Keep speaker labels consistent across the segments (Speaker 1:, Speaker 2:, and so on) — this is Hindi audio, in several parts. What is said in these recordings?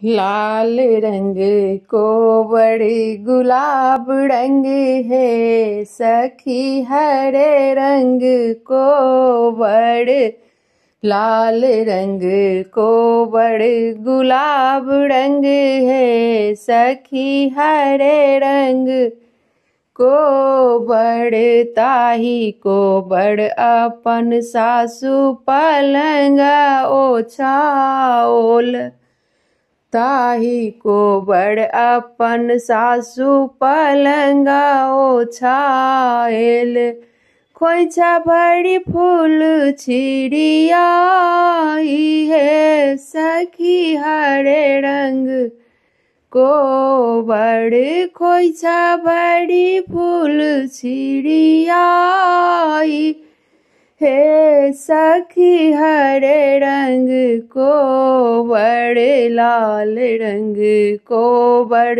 Speaker 1: लाल रंग को बड़े गुलाब रंग है सखी, हरे रंग को बड़े लाल रंग को बड़े गुलाब रंग है सखी, हरे रंग को बड़ ताही को बड़ अपन सासु पलंगा ओछाओल। ताही को बड़ अपन सासु पलंगा ओछाएल। खोइछा बड़ी फूल छिड़ियाई है सखी, हरे रंग को बड़ खोइछा बड़ी फूल छिड़ियाई हे सखी, हरे रंग को बड़ लाल रंग को बड़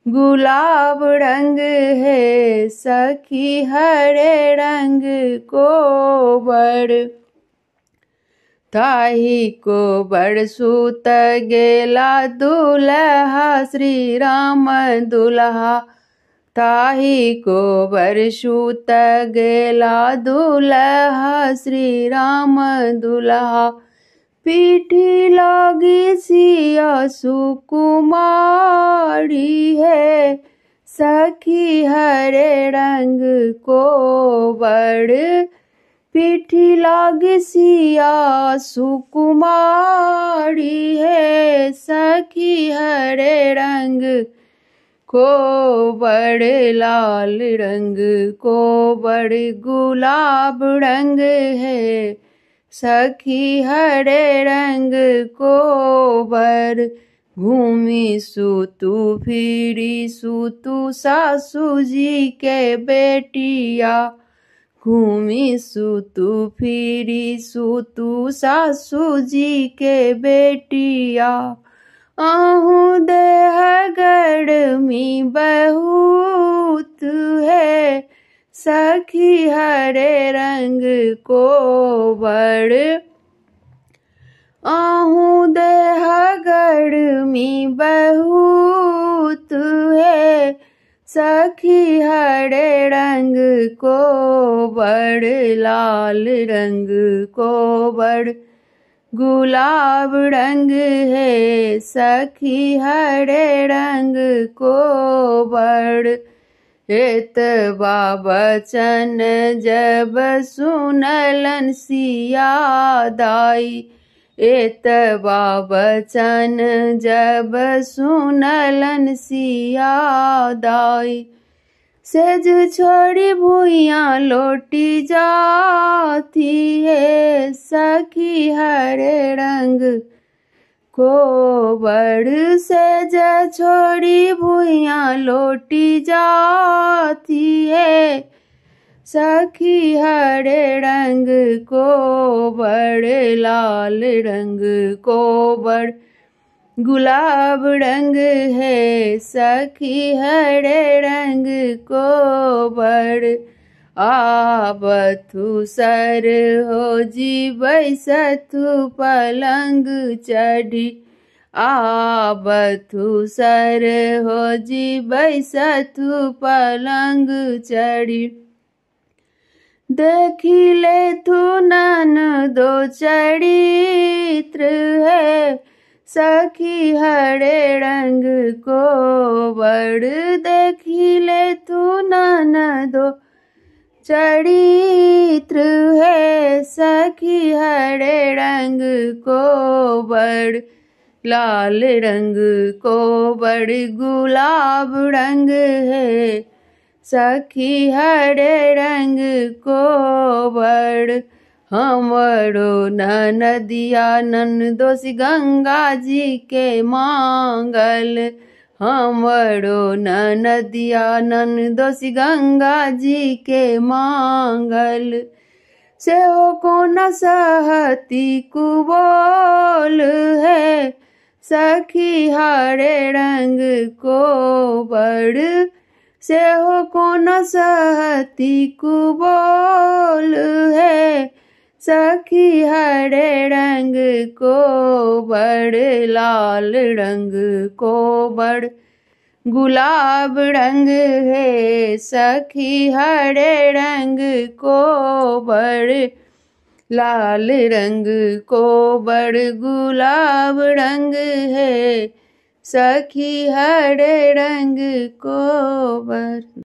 Speaker 1: गुलाब रंग है सखी, हरे रंग को बड़ ताही को बड़ सूत गेला दुल्हा श्री राम दुल्हा। ताही को बड़ सूत गेला दुल्हा श्री राम दुल्हा। पीठी लगी सिया सुकुमारी है सखी, हरे रंग को बड़ पीठी लागी सिया सुकुमारी है सखी, हरे रंग को बड़ लाल रंग को बड़ गुलाब रंग है सखी, हरे रंग को बड़ घूमी सुतु फिरी सुतु सासू जी के बेटिया। घूमी सुतु फिरी सुतु सासू जी के बेटिया। आहू देह गरमी बहुत है सखी, हरे रंग को बड़ आहू देह गरमी बहुत है सखी, हरे रंग को बड़ लाल रंग को बड़ गुलाब रंग है सखी, हरे रंग को बड़। एतबा बचन जब सुनलन सिया दाई। एतबा बचन जब सुनलन सिया दाई। सेज छोड़ी भुइयां लौटी जाती है सखी, हरे रंग को बड़। सेज छोड़ी भुइयां लौटी जाती है सखी, हरे रंग को बड़ लाल रंग को बड़ गुलाब रंग है सखी, हरे रंग को बड़। आबथु सर हो जी बैसथु पलंग चढ़ी। आबथु सर हो जी बैसथु पलंग चढ़ी। देखी ले थू ननदो चरित्र है सखी, हरे रंग को बड़। देखी ले तू ननदो चरित्र है सखी, हरे रंग को बड़ लाल रंग को बड़ गुलाब रंग है सखी, हरे रंग को बड़। हमरो ननदिया ननदोसी गंगा जी के मांगल। हमरो ननदिया ननदोसी गंगा जी के मांगल। से हो कौन सहती कुबोल है सखी, हरे रंग को बड़। से हो कौन सहती कुबोल है सखी हरे रंग को बड़ लाल रंग को बड़ गुलाब रंग है सखी हरे रंग को बड़ लाल रंग को बड़ गुलाब रंग है सखी हरे रंग को बड़।